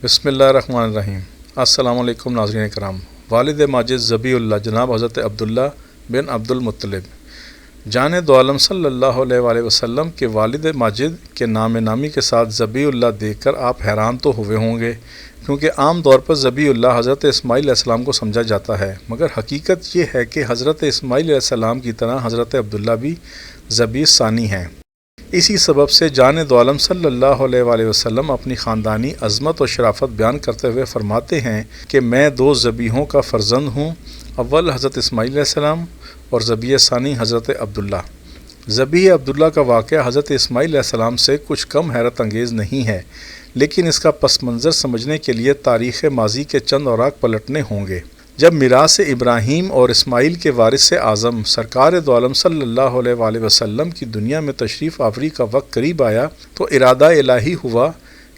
بسم اللہ الرحمن الرحیم۔ السلام علیکم ناظرین کرام۔ والد ماجد ذبیح اللہ جناب حضرت عبداللہ بن عبد المطلب جان دو عالم صلی اللہ علیہ وآلہ وسلم کے والد ماجد کے نام نامی کے ساتھ ذبیح اللہ دیکھ کر آپ حیران تو ہوئے ہوں گے، کیونکہ عام طور پر ذبیح اللہ حضرت اسماعیل علیہ السلام کو سمجھا جاتا ہے، مگر حقیقت یہ ہے کہ حضرت اسماعیل علیہ السلام کی طرح حضرت عبداللہ بھی ذبیح ثانی ہیں۔ اسی سبب سے جان دو عالم صلی اللہ علیہ وآلہ وسلم اپنی خاندانی عظمت و شرافت بیان کرتے ہوئے فرماتے ہیں کہ میں دو ذبیحوں کا فرزند ہوں، اول حضرت اسماعیل علیہ السلام اور ذبیح ثانی حضرت عبداللہ۔ ذبیح عبداللہ کا واقعہ حضرت اسماعیل علیہ السلام سے کچھ کم حیرت انگیز نہیں ہے، لیکن اس کا پس منظر سمجھنے کے لیے تاریخ ماضی کے چند اوراق پلٹنے ہوں گے۔ جب میراث ابراہیم اور اسماعیل کے وارث اعظم سرکار دو عالم صلی اللہ علیہ وآلہ وسلم کی دنیا میں تشریف آوری کا وقت قریب آیا تو ارادہ الہی ہوا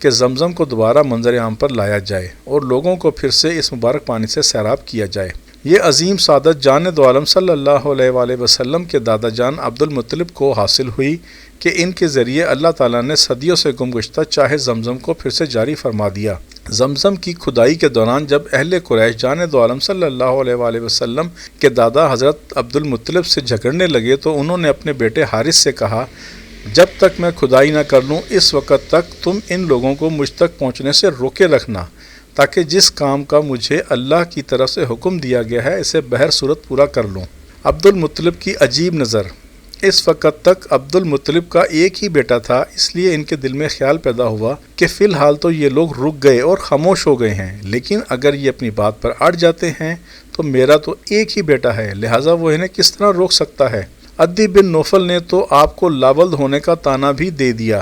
کہ زمزم کو دوبارہ منظر عام پر لایا جائے اور لوگوں کو پھر سے اس مبارک پانی سے سیراب کیا جائے۔ یہ عظیم سعادت جان دو عالم صلی اللہ علیہ وآلہ وسلم کے دادا جان عبد المطلب کو حاصل ہوئی کہ ان کے ذریعے اللہ تعالیٰ نے صدیوں سے گم گشتہ چاہے زمزم کو پھر سے جاری فرما دیا۔ زمزم کی کھدائی کے دوران جب اہل قریش جان دو عالم صلی اللہ علیہ وآلہ وسلم کے دادا حضرت عبد المطلب سے جھگڑنے لگے تو انہوں نے اپنے بیٹے حارث سے کہا، جب تک میں کھدائی نہ کر لوں اس وقت تک تم ان لوگوں کو مجھ تک پہنچنے سے روکے رکھنا، تاکہ جس کام کا مجھے اللہ کی طرف سے حکم دیا گیا ہے اسے بہر صورت پورا کر لوں۔ عبد المطلب کی عجیب نظر۔ اس وقت تک عبد المطلب کا ایک ہی بیٹا تھا، اس لیے ان کے دل میں خیال پیدا ہوا کہ فی الحال تو یہ لوگ رک گئے اور خاموش ہو گئے ہیں، لیکن اگر یہ اپنی بات پر اڑ جاتے ہیں تو میرا تو ایک ہی بیٹا ہے، لہٰذا وہ انہیں کس طرح روک سکتا ہے۔ عدی بن نوفل نے تو آپ کو لاولد ہونے کا طعنہ بھی دے دیا،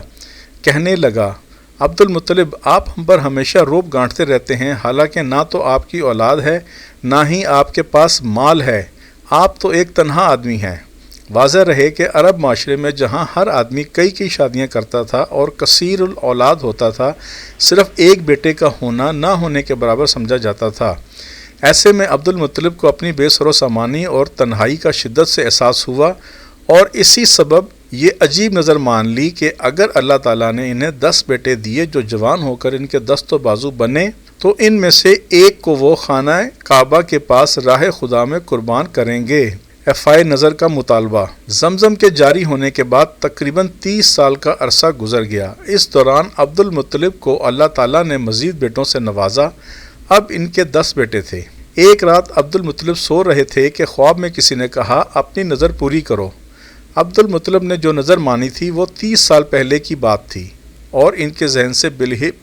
کہنے لگا، عبد المطلب آپ ہم پر ہمیشہ روب گانٹتے رہتے ہیں، حالانکہ نہ تو آپ کی اولاد ہے نہ ہی آپ کے پاس مال ہے، آپ تو ایک تنہا آدمی ہیں۔ واضح رہے کہ عرب معاشرے میں جہاں ہر آدمی کئی شادیاں کرتا تھا اور کثیر الاولاد ہوتا تھا، صرف ایک بیٹے کا ہونا نہ ہونے کے برابر سمجھا جاتا تھا۔ ایسے میں عبد المطلب کو اپنی بے سر و سامانی اور تنہائی کا شدت سے احساس ہوا اور اسی سبب یہ عجیب نظر مان لی کہ اگر اللہ تعالیٰ نے انہیں 10 بیٹے دیے جو جوان ہو کر ان کے دست و بازو بنے تو ان میں سے ایک کو وہ خانہ کعبہ کے پاس راہ خدا میں قربان کریں گے۔ افائے نظر کا مطالبہ۔ زمزم کے جاری ہونے کے بعد تقریباً 30 سال کا عرصہ گزر گیا۔ اس دوران عبد المطلب کو اللہ تعالیٰ نے مزید بیٹوں سے نوازا۔ اب ان کے 10 بیٹے تھے۔ ایک رات عبد المطلب سو رہے تھے کہ خواب میں کسی نے کہا، اپنی نظر پوری کرو۔ عبد المطلب نے جو نظر مانی تھی وہ 30 سال پہلے کی بات تھی اور ان کے ذہن سے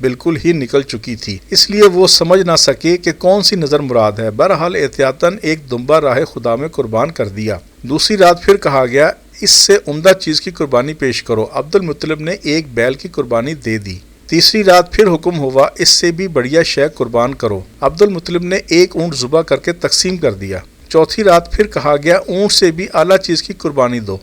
بالکل ہی نکل چکی تھی، اس لیے وہ سمجھ نہ سکے کہ کون سی نظر مراد ہے۔ بہرحال احتیاطاً ایک دمبا راہ خدا میں قربان کر دیا۔ دوسری رات پھر کہا گیا، اس سے عمدہ چیز کی قربانی پیش کرو۔ عبد المطلب نے ایک بیل کی قربانی دے دی۔ تیسری رات پھر حکم ہوا، اس سے بھی بڑھیا شے قربان کرو۔ عبد المطلب نے ایک اونٹ ذبح کر کے تقسیم کر دیا۔ چوتھی رات پھر کہا گیا، اونٹ سے بھی اعلیٰ چیز کی قربانی دو۔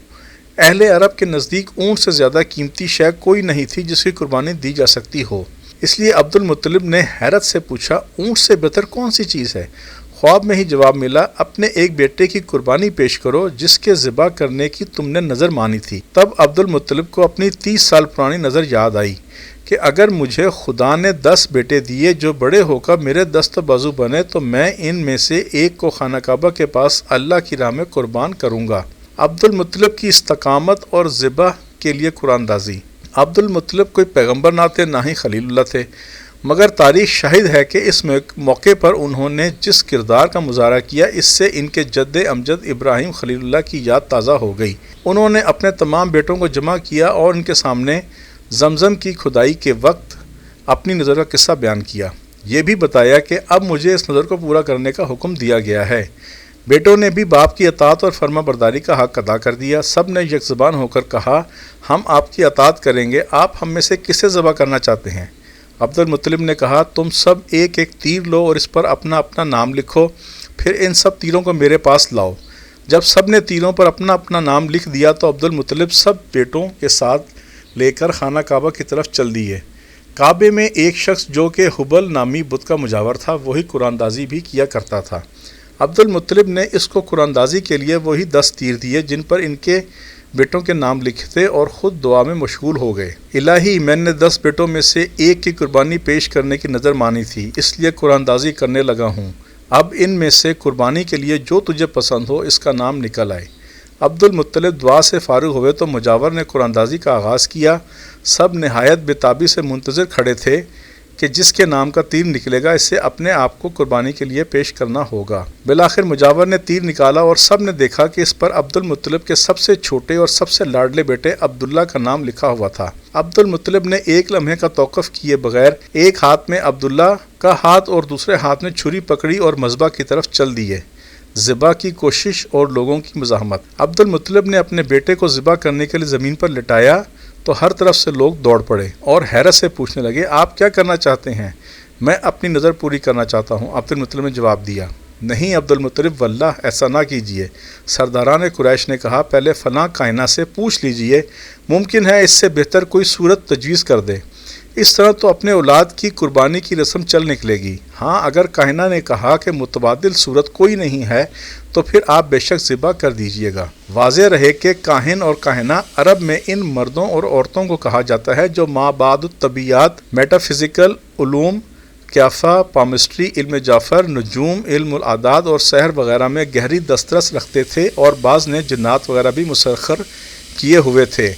اہل عرب کے نزدیک اونٹ سے زیادہ قیمتی شے کوئی نہیں تھی جس کی قربانی دی جا سکتی ہو، اس لیے عبد المطلب نے حیرت سے پوچھا، اونٹ سے بہتر کون سی چیز ہے؟ خواب میں ہی جواب ملا، اپنے ایک بیٹے کی قربانی پیش کرو جس کے ذبح کرنے کی تم نے نظر مانی تھی۔ تب عبد المطلب کو اپنی 30 سال پرانی نظر یاد آئی کہ اگر مجھے خدا نے 10 بیٹے دیے جو بڑے ہو کر میرے دست بازو بنے تو میں ان میں سے ایک کو خانہ کعبہ کے پاس اللہ کی راہ میں قربان کروں گا۔ عبد المطلب کی استقامت اور ذبح کے لیے قرآن دازی۔ عبد المطلب کوئی پیغمبر نہ تھے نہ ہی خلیل اللہ تھے، مگر تاریخ شاہد ہے کہ اس موقع پر انہوں نے جس کردار کا مظاہرہ کیا اس سے ان کے جد امجد ابراہیم خلیل اللہ کی یاد تازہ ہو گئی۔ انہوں نے اپنے تمام بیٹوں کو جمع کیا اور ان کے سامنے زمزم کی کھدائی کے وقت اپنی نظر کا قصہ بیان کیا۔ یہ بھی بتایا کہ اب مجھے اس نظر کو پورا کرنے کا حکم دیا گیا ہے۔ بیٹوں نے بھی باپ کی اطاعت اور فرما برداری کا حق ادا کر دیا۔ سب نے یک زبان ہو کر کہا، ہم آپ کی اطاعت کریں گے، آپ ہم میں سے کسے ذبح کرنا چاہتے ہیں؟ عبد المطلب نے کہا، تم سب ایک ایک تیر لو اور اس پر اپنا اپنا نام لکھو، پھر ان سب تیروں کو میرے پاس لاؤ۔ جب سب نے تیروں پر اپنا اپنا نام لکھ دیا تو عبد المطلب سب بیٹوں کے ساتھ لے کر خانہ کعبہ کی طرف چل دیے۔ کعبے میں ایک شخص جو کہ حبل نامی بت کا مجاور تھا وہی قرآن دازی بھی کیا کرتا تھا۔ عبد المطلب نے اس کو قرآن دازی کے لیے وہی 10 تیر دیے جن پر ان کے بیٹوں کے نام لکھتے اور خود دعا میں مشغول ہو گئے۔ الہی، میں نے 10 بیٹوں میں سے ایک کی قربانی پیش کرنے کی نظر مانی تھی، اس لیے قرآن دازی کرنے لگا ہوں۔ اب ان میں سے قربانی کے لیے جو تجھے پسند ہو اس کا نام نکل آئے۔ عبد المطلب دعا سے فارغ ہوئے تو مجاور نے قرآن دازی کا آغاز کیا۔ سب نہایت بے تابی سے منتظر کھڑے تھے کہ جس کے نام کا تیر نکلے گا اسے اپنے آپ کو قربانی کے لیے پیش کرنا ہوگا۔ بالآخر مجاور نے تیر نکالا اور سب نے دیکھا کہ اس پر عبد المطلب کے سب سے چھوٹے اور سب سے لاڈلے بیٹے عبداللہ کا نام لکھا ہوا تھا۔ عبد المطلب نے ایک لمحے کا توقف کیے بغیر ایک ہاتھ میں عبداللہ کا ہاتھ اور دوسرے ہاتھ میں چھری پکڑی اور مذبح کی طرف چل دیے۔ ذبح کی کوشش اور لوگوں کی مزاحمت۔ عبد المطلب نے اپنے بیٹے کو ذبح کرنے کے لیے زمین پر لٹایا تو ہر طرف سے لوگ دوڑ پڑے اور حیرت سے پوچھنے لگے، آپ کیا کرنا چاہتے ہیں؟ میں اپنی نظر پوری کرنا چاہتا ہوں، عبد المطلب نے جواب دیا۔ نہیں عبد المطلب، واللہ ایسا نہ کیجیے۔ سرداران قریش نے کہا، پہلے فلاں کائنہ سے پوچھ لیجئے، ممکن ہے اس سے بہتر کوئی صورت تجویز کر دے، اس طرح تو اپنے اولاد کی قربانی کی رسم چل نکلے گی۔ ہاں اگر کائنہ نے کہا کہ متبادل صورت کوئی نہیں ہے تو پھر آپ بے شک ذبح کر دیجئے گا۔ واضح رہے کہ کاہن اور کاہنہ عرب میں ان مردوں اور عورتوں کو کہا جاتا ہے جو ما بعد الطبیعیات، میٹا فزیکل علوم، قیافہ، پامسٹری، علم جعفر، نجوم، علم العداد اور سحر وغیرہ میں گہری دسترس رکھتے تھے، اور بعض نے جنات وغیرہ بھی مسخر کیے ہوئے تھے۔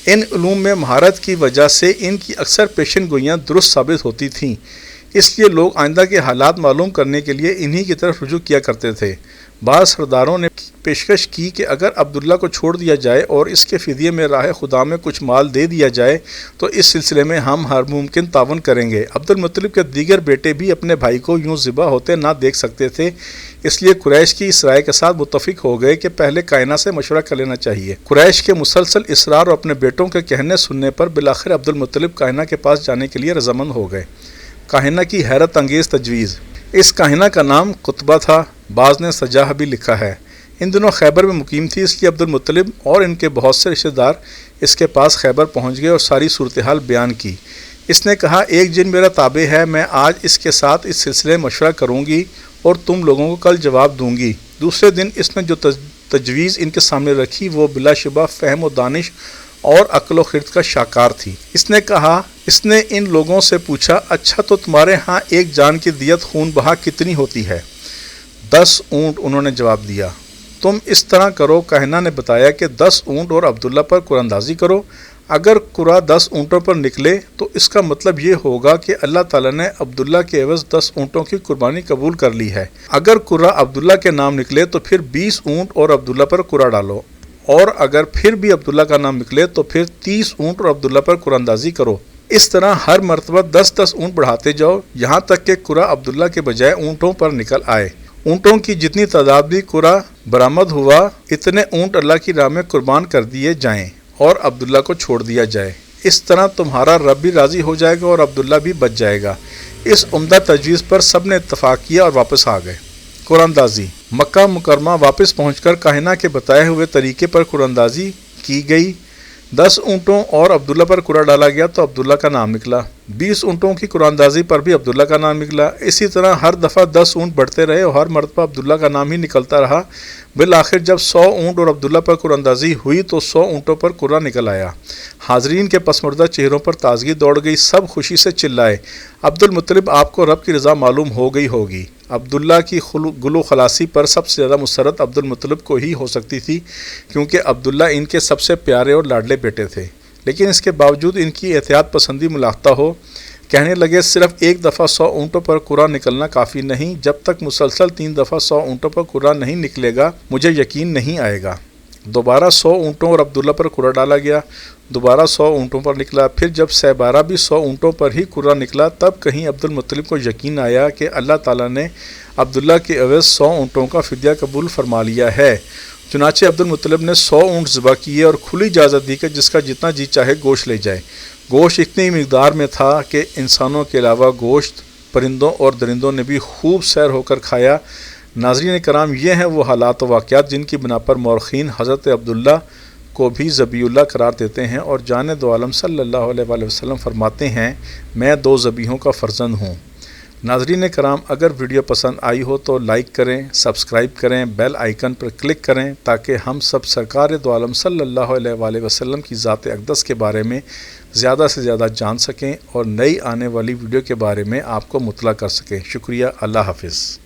ان علوم میں مہارت کی وجہ سے ان کی اکثر پیشن گوئیاں درست ثابت ہوتی تھیں، اس لیے لوگ آئندہ کے حالات معلوم کرنے کے لیے انہی کی طرف رجوع کیا کرتے تھے۔ بعض سرداروں نے پیشکش کی کہ اگر عبداللہ کو چھوڑ دیا جائے اور اس کے فدیے میں راہ خدا میں کچھ مال دے دیا جائے تو اس سلسلے میں ہم ہر ممکن تعاون کریں گے۔ عبد المطلب کے دیگر بیٹے بھی اپنے بھائی کو یوں ذبح ہوتے نہ دیکھ سکتے تھے، اس لیے قریش کی اس رائے کے ساتھ متفق ہو گئے کہ پہلے کائنہ سے مشورہ کر لینا چاہیے۔ قریش کے مسلسل اصرار اور اپنے بیٹوں کے کہنے سننے پر بالآخر عبد المطلب کائنہ کے پاس جانے کے لیے رضامند ہو گئے۔ کائنہ کی حیرت انگیز تجویز۔ اس کائنہ کا نام قطبہ تھا، بعض نے سجاح بھی لکھا ہے۔ ان دنوں خیبر میں مقیم تھی، اس لیے عبد المطلب اور ان کے بہت سے رشتہ دار اس کے پاس خیبر پہنچ گئے اور ساری صورتحال بیان کی۔ اس نے کہا، ایک جن میرا تابع ہے، میں آج اس کے ساتھ اس سلسلے میں مشورہ کروں گی اور تم لوگوں کو کل جواب دوں گی۔ دوسرے دن اس نے جو تجویز ان کے سامنے رکھی وہ بلا شبہ فہم و دانش اور عقل و خرد کا شاکار تھی۔ اس نے کہا، اس نے ان لوگوں سے پوچھا، اچھا تو تمہارے ہاں ایک جان کی دیت خون بہا کتنی ہوتی ہے؟ 10 اونٹ، انہوں نے جواب دیا۔ تم اس طرح کرو، کاہنہ نے بتایا کہ 10 اونٹ اور عبداللہ پر قرآن اندازی کرو۔ اگر قرآن 10 اونٹوں پر نکلے تو اس کا مطلب یہ ہوگا کہ اللہ تعالیٰ نے عبداللہ کے عوض 10 اونٹوں کی قربانی قبول کر لی ہے۔ اگر قرآن عبداللہ کے نام نکلے تو پھر 20 اونٹ اور عبداللہ پر قرآن ڈالو، اور اگر پھر بھی عبداللہ کا نام نکلے تو پھر 30 اونٹ اور عبداللہ پر قرآن اندازی کرو۔ اس طرح ہر مرتبہ 10 اونٹ بڑھاتے جاؤ یہاں تک کہ قرآن عبداللہ کے بجائے اونٹوں پر نکل آئے۔ اونٹوں کی جتنی تعداد بھی قرآن برآمد ہوا اتنے اونٹ اللہ کی راہ میں قربان کر دیے جائیں اور عبداللہ کو چھوڑ دیا جائے۔ اس طرح تمہارا رب بھی راضی ہو جائے گا اور عبداللہ بھی بچ جائے گا۔ اس عمدہ تجویز پر سب نے اتفاق کیا اور واپس آ گئے۔ قرآن اندازی۔ مکہ مکرمہ واپس پہنچ کر کاہنہ کے بتائے ہوئے طریقے پر قرآن اندازی کی گئی۔ 10 اونٹوں اور عبداللہ پر قرآن ڈالا گیا تو عبداللہ کا نام نکلا۔ 20 اونٹوں کی قرآن اندازی پر بھی عبداللہ کا نام نکلا۔ اسی طرح ہر دفعہ 10 اونٹ بڑھتے رہے اور ہر مرتبہ عبداللہ کا نام ہی نکلتا رہا۔ بالآخر جب 100 اونٹ اور عبداللہ پر قرآن اندازی ہوئی تو 100 اونٹوں پر قرآن نکل آیا۔ حاضرین کے پسماردہ چہروں پر تازگی دوڑ گئی، سب خوشی سے چلائے، عبد المطلب آپ کو رب کی رضا معلوم ہو گئی ہوگی۔ عبداللہ کی گلو خلاصی پر سب سے زیادہ مسرت عبد المطلب کو ہی ہو سکتی تھی، کیونکہ عبداللہ ان کے سب سے پیارے اور لاڈلے بیٹے تھے، لیکن اس کے باوجود ان کی احتیاط پسندی ملاحظہ ہو۔ کہنے لگے، صرف ایک دفعہ 100 اونٹوں پر قرآن نکلنا کافی نہیں، جب تک مسلسل 3 دفعہ 100 اونٹوں پر قرآن نہیں نکلے گا مجھے یقین نہیں آئے گا۔ دوبارہ 100 اونٹوں اور عبداللہ پر قرآن ڈالا گیا، دوبارہ 100 اونٹوں پر نکلا، پھر جب 12 بھی 100 اونٹوں پر ہی قرآن نکلا تب کہیں عبد المطلب کو یقین آیا کہ اللہ تعالیٰ نے عبداللہ کے عوض 100 اونٹوں کا فدیہ قبول فرما لیا ہے۔ چنانچہ عبد المطلب نے 100 اونٹ ذبح کیے اور کھلی اجازت دی کہ جس کا جتنا جی چاہے گوشت لے جائے۔ گوشت اتنی مقدار میں تھا کہ انسانوں کے علاوہ گوشت پرندوں اور درندوں نے بھی خوب سیر ہو کر کھایا۔ ناظرین کرام، یہ ہیں وہ حالات و واقعات جن کی بنا پر مورخین حضرت عبداللہ کو بھی ذبیح اللہ قرار دیتے ہیں، اور جان دو عالم صلی اللہ علیہ وآلہ وسلم فرماتے ہیں، میں 2 ذبیحوں کا فرزند ہوں۔ ناظرین کرام، اگر ویڈیو پسند آئی ہو تو لائک کریں، سبسکرائب کریں، بیل آئیکن پر کلک کریں تاکہ ہم سب سرکار دو عالم صلی اللہ علیہ وآلہ وسلم کی ذات اقدس کے بارے میں زیادہ سے زیادہ جان سکیں اور نئی آنے والی ویڈیو کے بارے میں آپ کو مطلع کر سکیں۔ شکریہ، اللہ حافظ۔